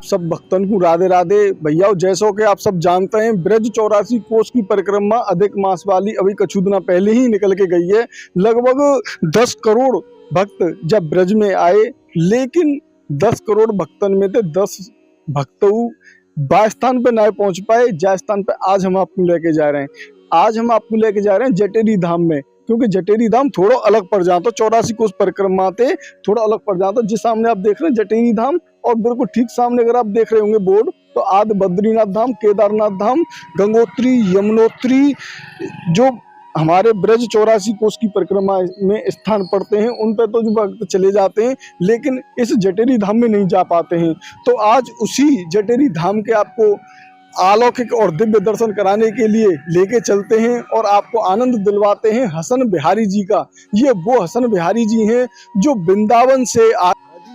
सब भक्तन को राधे राधे। भैया जैसो कि आप सब जानते हैं, ब्रज 84 कोस की परिक्रमा अधिक मास वाली अभी कछु दिना पहले ही निकल के गई है। लगभग 10 करोड़ भक्त जब ब्रज में आए, लेकिन 10 करोड़ भक्तन में से 10 भक्त बा स्थान पे ना पहुंच पाए। जा स्थान पे आज हम आपको लेके जा रहे हैं। आज हम आपको लेके जा रहे हैं जटेरी धाम में, क्योंकि जटेरी धाम थोड़ा अलग पड़ जाता, 84 कोस परिक्रमा थे थोड़ा अलग पड़ जाता। जिस सामने आप देख रहे हैं जटेरी धाम, और बिल्कुल ठीक सामने अगर आप देख रहे होंगे बोर्ड, तो आदि बद्रीनाथ धाम, केदारनाथ धाम, गंगोत्री, यमुनोत्री, जो हमारे ब्रज 84 कोस की परिक्रमा में स्थान पड़ते हैं, उन पर तो जो भक्त चले जाते हैं, लेकिन इस जटेरी धाम में नहीं जा पाते हैं। तो आज उसी जटेरी धाम के आपको अलौकिक और दिव्य दर्शन कराने के लिए लेके चलते हैं और आपको आनंद दिलवाते हैं हसन बिहारी जी का। ये वो हसन बिहारी जी हैं जो वृंदावन से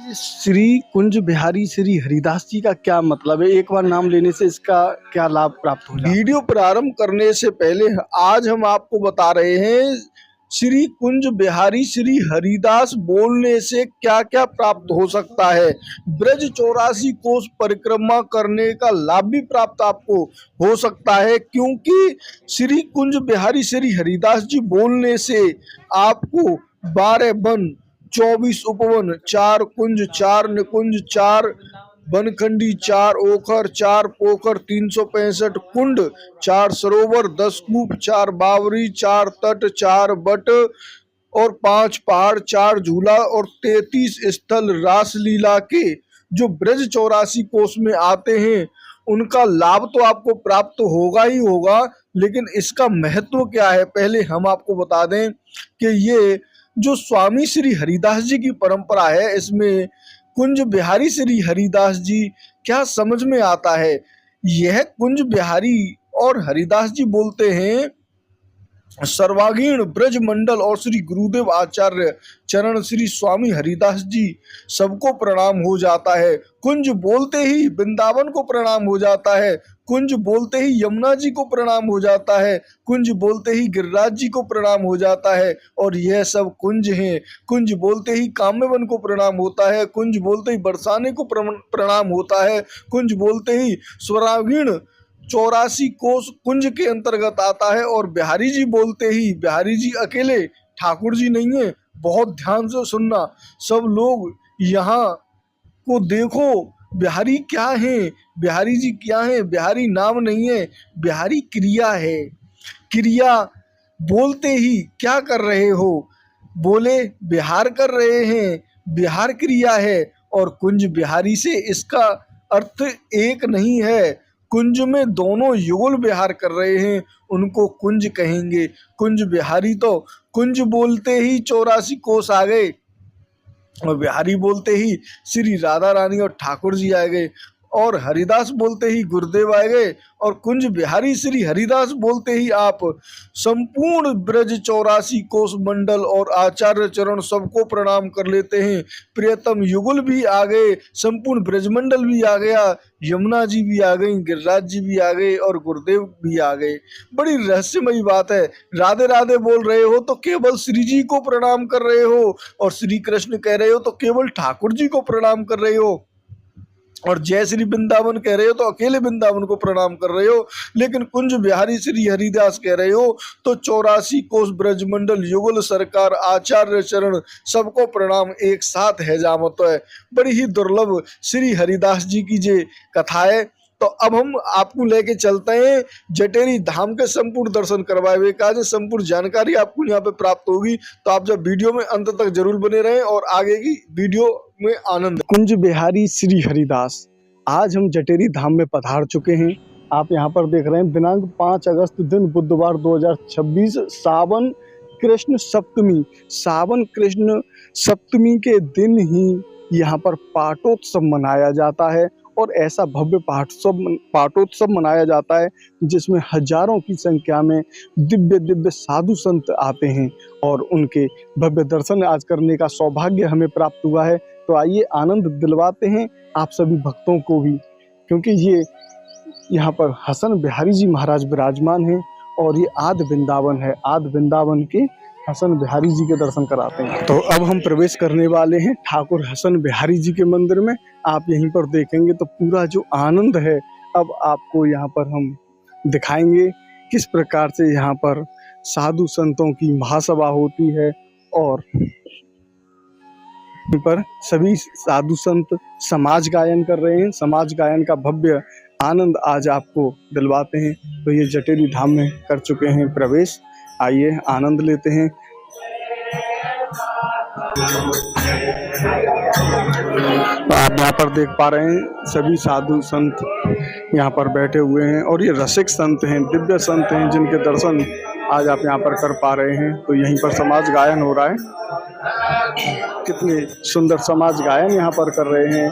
श्री कुंज बिहारी श्री हरिदास जी का क्या मतलब है, एक बार नाम लेने से इसका क्या लाभ प्राप्त होगा। वीडियो प्रारंभ करने से पहले आज हम आपको बता रहे हैं श्री कुंज बिहारी श्री हरिदास बोलने से क्या क्या प्राप्त हो सकता है। ब्रज 84 कोस परिक्रमा करने का लाभ भी प्राप्त आपको हो सकता है, क्योंकि श्री कुंज बिहारी श्री हरिदास जी बोलने से आपको 12 वन, 24 उपवन, 4 कुंज, 4 निकुंज, 4 बनखंडी, 4 ओखर, 4 पोखर, 365 कुंड, 4 सरोवर, 10 कूप, 4 बावरी, 4 तट, 4 बट और 5 पहाड़, 4 झूला और 33 स्थल रासलीला के जो ब्रज 84 कोस में आते हैं, उनका लाभ तो आपको प्राप्त होगा ही होगा। लेकिन इसका महत्व क्या है, पहले हम आपको बता दें कि ये जो स्वामी श्री हरिदास जी की परंपरा है, इसमें कुंज बिहारी श्री हरिदास जी क्या समझ में आता है। यह कुंज बिहारी और हरिदास जी बोलते हैं सर्वांगीण ब्रज मंडल और श्री गुरुदेव आचार्य चरण श्री स्वामी हरिदास जी सबको प्रणाम हो जाता है। कुंज बोलते ही वृंदावन को प्रणाम हो जाता है, कुंज बोलते ही यमुना जी को प्रणाम हो जाता है, कुंज बोलते ही गिरिराज जी को प्रणाम हो जाता है। और यह सब कुंज हैं। कुंज बोलते ही काम्यवन को प्रणाम होता है, कुंज बोलते ही बरसाने को प्रणाम होता है, कुंज बोलते ही स्वरागीण 84 कोस कुंज के अंतर्गत आता है। और बिहारी जी बोलते ही, बिहारी जी अकेले ठाकुर जी नहीं है, बहुत ध्यान से सुनना सब लोग, यहाँ को देखो बिहारी क्या है, बिहारी जी क्या है। बिहारी नाम नहीं है, बिहारी क्रिया है। क्रिया बोलते ही क्या कर रहे हो, बोले बिहार कर रहे हैं, बिहार क्रिया है। और कुंज बिहारी से इसका अर्थ एक नहीं है, कुंज में दोनों युगल विहार कर रहे हैं, उनको कुंज कहेंगे। कुंज बिहारी तो कुंज बोलते ही 84 कोस आ गए, और बिहारी बोलते ही श्री राधा रानी और ठाकुर जी आ गए, और हरिदास बोलते ही गुरुदेव आ गए, और कुंज बिहारी श्री हरिदास बोलते ही आप संपूर्ण ब्रज 84 कोस मंडल और आचार्य चरण सबको प्रणाम कर लेते हैं। प्रियतम युगल भी आ गए, संपूर्ण ब्रजमंडल भी आ गया, यमुना जी भी आ गई, गिरिराज जी भी आ गए और गुरुदेव भी आ गए। बड़ी रहस्यमयी बात है। राधे राधे बोल रहे हो तो केवल श्री जी को प्रणाम कर रहे हो, और श्री कृष्ण कह रहे हो तो केवल ठाकुर जी को प्रणाम कर रहे हो, और जय श्री वृंदावन कह रहे हो तो अकेले वृंदावन को प्रणाम कर रहे हो। लेकिन कुंज बिहारी श्री हरिदास कह रहे हो तो 84 कोस ब्रजमंडल युगल सरकार आचार्य चरण सबको प्रणाम एक साथ है जामत है। बड़ी ही दुर्लभ श्री हरिदास जी की जे कथा है। तो अब हम आपको लेके चलते हैं जटेरी धाम के संपूर्ण दर्शन करवाए हुए का संपूर्ण जानकारी आपको यहाँ पे प्राप्त होगी। तो आप जब वीडियो में अंत तक जरूर बने रहें और आगे की वीडियो में आनंद। कुंज बिहारी श्री हरिदास, आज हम जटेरी धाम में पधार चुके हैं। आप यहाँ पर देख रहे हैं दिनांक 5 अगस्त दिन बुधवार 2026 सावन कृष्ण सप्तमी। सावन कृष्ण सप्तमी के दिन ही यहाँ पर पाटोत्सव मनाया जाता है, और ऐसा भव्य पाटोत्सव मनाया जाता है जिसमें हजारों की संख्या में दिव्य दिव्य साधु संत आते हैं, और उनके भव्य दर्शन आज करने का सौभाग्य हमें प्राप्त हुआ है। तो आइए आनंद दिलवाते हैं आप सभी भक्तों को भी, क्योंकि ये यहाँ पर हसन बिहारी जी महाराज विराजमान हैं, और ये आदि वृंदावन है। आदि वृंदावन के हसन बिहारी जी के दर्शन कराते हैं। तो अब हम प्रवेश करने वाले हैं ठाकुर हसन बिहारी जी के मंदिर में। आप यहीं पर देखेंगे तो पूरा जो आनंद है अब आपको यहाँ पर हम दिखाएंगे किस प्रकार से यहाँ पर साधु संतों की महासभा होती है और यहाँ पर सभी साधु संत समाज गायन कर रहे हैं। समाज गायन का भव्य आनंद आज आपको दिलवाते हैं। तो ये जटेरी धाम में कर चुके हैं प्रवेश, आइए आनंद लेते हैं। तो आप यहाँ पर देख पा रहे हैं सभी साधु संत यहाँ पर बैठे हुए हैं और ये रसिक संत हैं, दिव्य संत हैं जिनके दर्शन आज आप यहाँ पर कर पा रहे हैं। तो यहीं पर समाज गायन हो रहा है, कितने सुंदर समाज गायन यहाँ पर कर रहे हैं।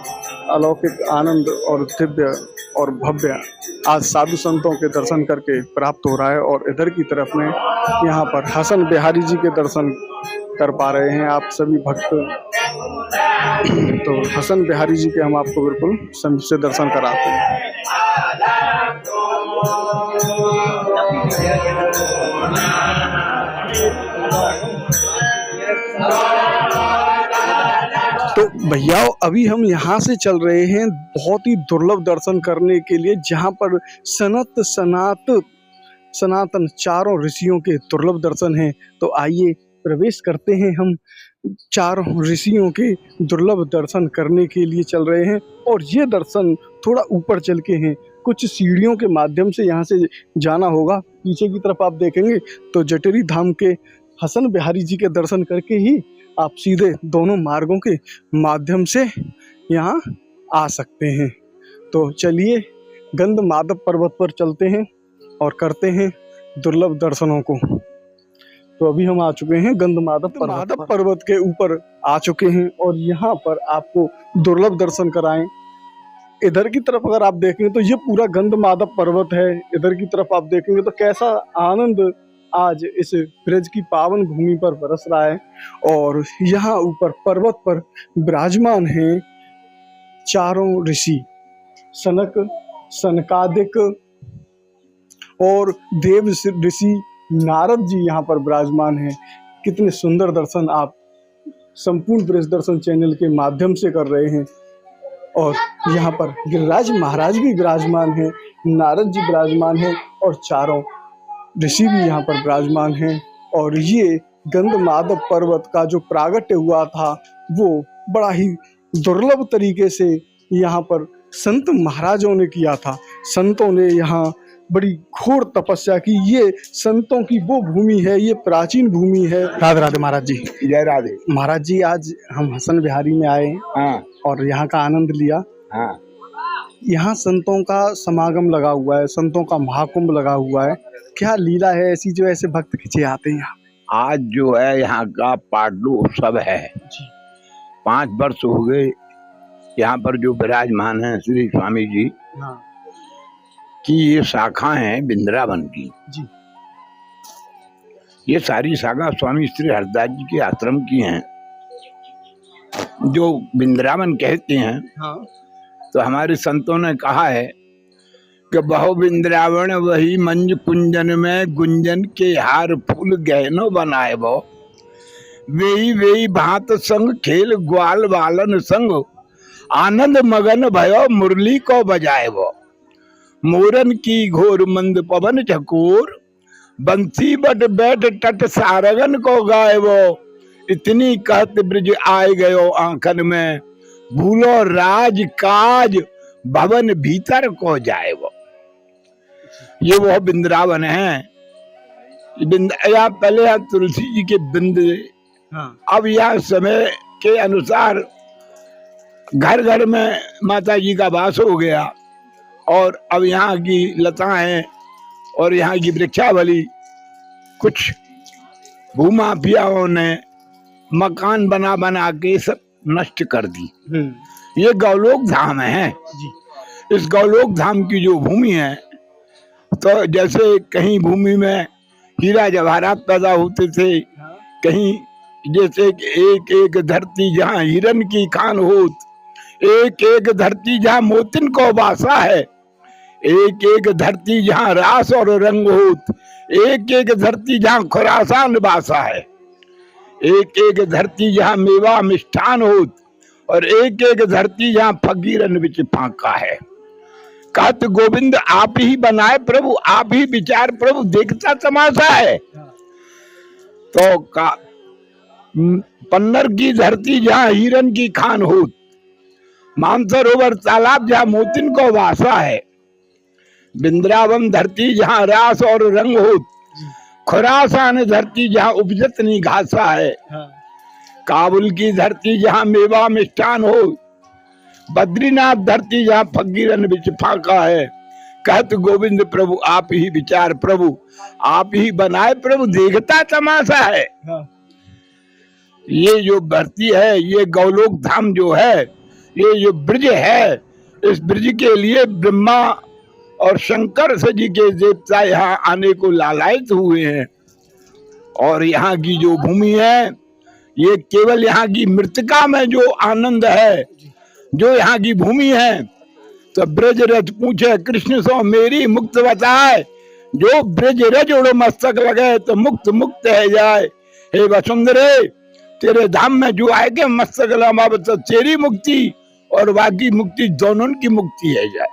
अलौकिक आनंद और दिव्य और भव्य आज साधु संतों के दर्शन करके प्राप्त हो रहा है। और इधर की तरफ में यहाँ पर हसन बिहारी जी के दर्शन कर पा रहे हैं आप सभी भक्त। तो हसन बिहारी जी के हम आपको बिल्कुल समीप से दर्शन कराते हैं। तो भैया अभी हम यहाँ से चल रहे हैं बहुत ही दुर्लभ दर्शन करने के लिए, जहाँ पर सनातन चारों ऋषियों के दुर्लभ दर्शन हैं। तो आइए प्रवेश करते हैं, हम चारों ऋषियों के दुर्लभ दर्शन करने के लिए चल रहे हैं। और ये दर्शन थोड़ा ऊपर चल के हैं, कुछ सीढ़ियों के माध्यम से यहाँ से जाना होगा। पीछे की तरफ आप देखेंगे तो जटेरी धाम के हसन बिहारी जी के दर्शन करके ही आप सीधे दोनों मार्गों के माध्यम से यहाँ आ सकते हैं। तो चलिए गंध माधव पर्वत पर चलते हैं और करते हैं दुर्लभ दर्शनों को। तो अभी हम आ चुके हैं गंध माधव पर्वत के ऊपर आ चुके हैं और यहाँ पर आपको दुर्लभ दर्शन कराएं। इधर की तरफ अगर आप देखेंगे तो ये पूरा गंध माधव पर्वत है। इधर की तरफ आप देखेंगे तो कैसा आनंद आज इस ब्रज की पावन भूमि पर बरस रहा है। और यहाँ ऊपर पर्वत पर विराजमान हैं चारों ऋषि, सनक, सनकादिक और देव ऋषि नारद जी यहाँ पर विराजमान हैं। कितने सुंदर दर्शन आप संपूर्ण ब्रज दर्शन चैनल के माध्यम से कर रहे हैं। और यहाँ पर गिरिराज महाराज भी विराजमान हैं, नारद जी विराजमान हैं और चारों ऋषि भी यहाँ पर विराजमान हैं। और ये गंध माधव पर्वत का जो प्रागट्य हुआ था वो बड़ा ही दुर्लभ तरीके से यहाँ पर संत महाराजों ने किया था। संतों ने यहाँ बड़ी घोर तपस्या की। ये संतों की वो भूमि है, ये प्राचीन भूमि है। राधे राधे महाराज जी। जय राधे महाराज जी। आज हम हसन बिहारी में आए हैं हाँ। और यहाँ का आनंद लिया। हाँ। यहाँ संतों का समागम लगा हुआ है, संतों का महाकुंभ लगा हुआ है। क्या लीला है ऐसी जो ऐसे भक्त खिंचे आते हैं यहाँ? आज जो है यहाँ का पाडलू उत्सव है जी। 5 वर्ष हो गए यहाँ पर जो विराजमान है श्री स्वामी जी हाँ। की ये शाखा है वृंदावन की जी। ये सारी शाखा स्वामी श्री हरदास जी के आश्रम की हैं जो वृंदावन कहते हैं। हाँ। तो हमारे संतों ने कहा है कि बहु वृंदावन वही मंज कुंजन में गुंजन के हार फूल गहनो बनाए वो वेही वेही भांत संग खेल ग्वाल बालन संग आनंद मगन भयो मुरली को बजाए वो मोरन की घोर मंद पवन चकोर बंसी बट बैठ टट सारगन को गाए वो इतनी कहत ब्रिज आए गयो आंखन में भूलो राज काज भवन भीतर को जाए वो। ये वो वृंदावन है। यहाँ पहले यहाँ तुलसी जी के बिंद हाँ। अब यहाँ समय के अनुसार घर घर में माता जी का वास हो गया और अब यहाँ की लताएं और यहाँ की वृक्षावली कुछ भूमाफियाओं ने मकान बना बना के सब नष्ट कर दी। ये गौलोक धाम है जी। इस गौलोक धाम की जो भूमि है तो जैसे कहीं भूमि में हीरा जवाहरात पैदा होते थे, कहीं जैसे एक एक धरती जहाँ हिरन की खान होत, एक एक धरती जहाँ मोतिन को वासा है, एक एक धरती जहाँ रास और रंग होत, एक एक धरती जहाँ खुरासान वासा है, एक एक धरती जहाँ मेवा मिष्ठान होत, और एक एक धरती जहाँ फकीरन विच फाका है। कहत गोविंद आप ही बनाए प्रभु, आप ही विचार प्रभु, देखता तमाशा है। तो पन्नर की धरती जहाँ हिरन की खान होत, मानसरोवर तालाब जहाँ मोतिन को वासा है, बिंद्रावन धरती जहाँ रास और रंग होत, खुरासान धरती जहाँ उपजत नहीं घासा है, काबुल की धरती जहाँ मेवा मिष्ठान हो, बद्रीनाथ धरती जहाँ फकीरन विच फाका है। कहत गोविंद प्रभु आप ही विचार प्रभु, आप ही बनाए प्रभु, देखता तमाशा है। ये जो धरती है, ये गौलोक धाम जो है, ये जो ब्रज है, इस ब्रज के लिए ब्रह्मा और शंकर सजी के देवता यहाँ आने को लालायित हुए हैं। और यहाँ की जो भूमि है, ये केवल यहाँ की मृतिका में जो आनंद है, जो यहाँ की भूमि है, तो ब्रज रज पूछे कृष्ण सो मेरी मुक्त बताए, जो ब्रज रज उड़ मस्तक लगे तो मुक्त मुक्त है जाए। हे वसुंधरे तेरे धाम में जो आएगे मस्तक लगा तो तेरी मुक्ति और बाकी मुक्ति दोनों की मुक्ति है जाए।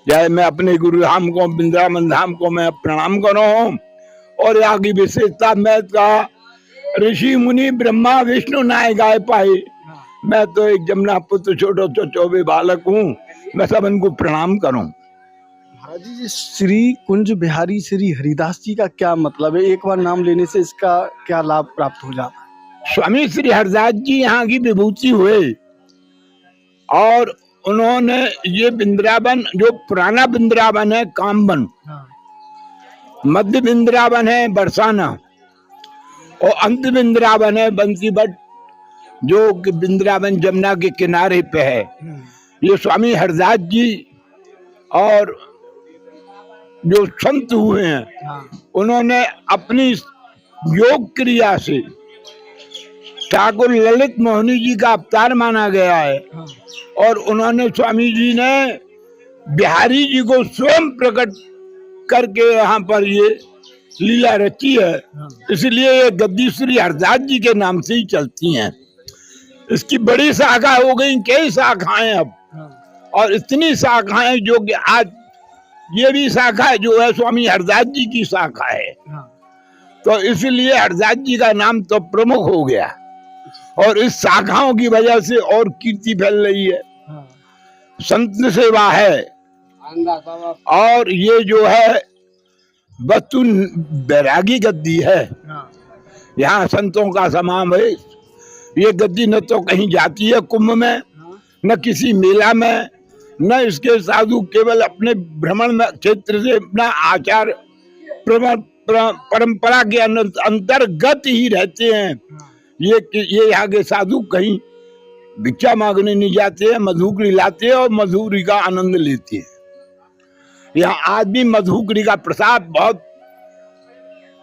जय मैं अपने गुरु धाम को, वृंदावन धाम को मैं प्रणाम करूं। और यहाँ की विशेषता मैं का ऋषि मुनि ब्रह्मा विष्णु नाय गाय पाए, मैं तो एक जमुना पुत्र छोटो चौबे बालक हूँ, मैं सब इनको प्रणाम करूं। महाराज जी, श्री कुंज बिहारी श्री हरिदास जी का क्या मतलब है? एक बार नाम लेने से इसका क्या लाभ प्राप्त हो जाता है? स्वामी श्री हरिदास जी यहाँ की विभूति हुए और उन्होंने ये वृंदावन, जो पुराना वृंदावन है कामवन, मध्य वृंदावन है बरसाना और अंत वृंदावन है बंसीबट, जो वृंदावन जमुना के किनारे पे है। ये स्वामी हरदास जी और जो संत हुए हैं, उन्होंने अपनी योग क्रिया से ठाकुर ललित मोहिनी जी का अवतार माना गया है। और उन्होंने स्वामी जी ने बिहारी जी को स्वयं प्रकट करके यहाँ पर ये लीला रची है, इसलिए ये गद्दी श्री हरदास जी के नाम से ही चलती हैं। इसकी बड़ी शाखा हो गई, कई शाखाएं अब, और इतनी शाखाएं जो कि आज ये भी शाखा जो है स्वामी हरदास जी की शाखा है। तो इसलिए हरदास जी का नाम तो प्रमुख हो गया और इस शाखाओं की वजह से और कीर्ति फैल रही है। संत सेवा है और ये जो है वस्तु बैरागी गद्दी है, यहाँ संतों का समावेश। ये गद्दी न तो कहीं जाती है कुंभ में, न किसी मेला में, न इसके साधु केवल अपने भ्रमण में क्षेत्र से अपना आचार परंपरा के अंतर्गत ही रहते हैं। ये यहाँ के साधु कहीं भिक्षा मांगने नहीं जाते हैं, मधुकरी लाते हैं और मधुकरी का आनंद लेते हैं। यहाँ आज भी मधुकरी का प्रसाद बहुत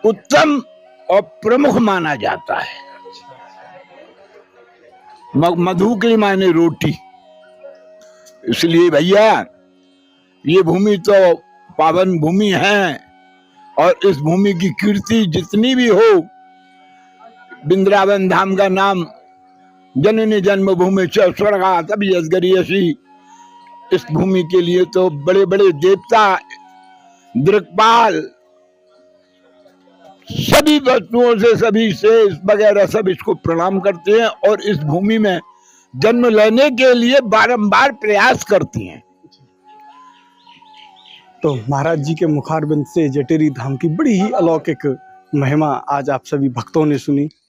उत्तम और प्रमुख माना जाता है। मधुकरी माने रोटी। इसलिए भैया ये भूमि तो पावन भूमि है और इस भूमि की कीर्ति जितनी भी हो, वृंदावन धाम का नाम जननी जन्मभूमि स्वर्गा तभी असगरीयसी। इस भूमि के लिए तो बड़े बड़े देवता, दिक्पाल, सभी वस्तुओं से, सभी शेष वगैरह सब इसको प्रणाम करते हैं और इस भूमि में जन्म लेने के लिए बारंबार प्रयास करती हैं। तो महाराज जी के मुखारबिंद से जटेरी धाम की बड़ी ही अलौकिक महिमा आज आप सभी भक्तों ने सुनी।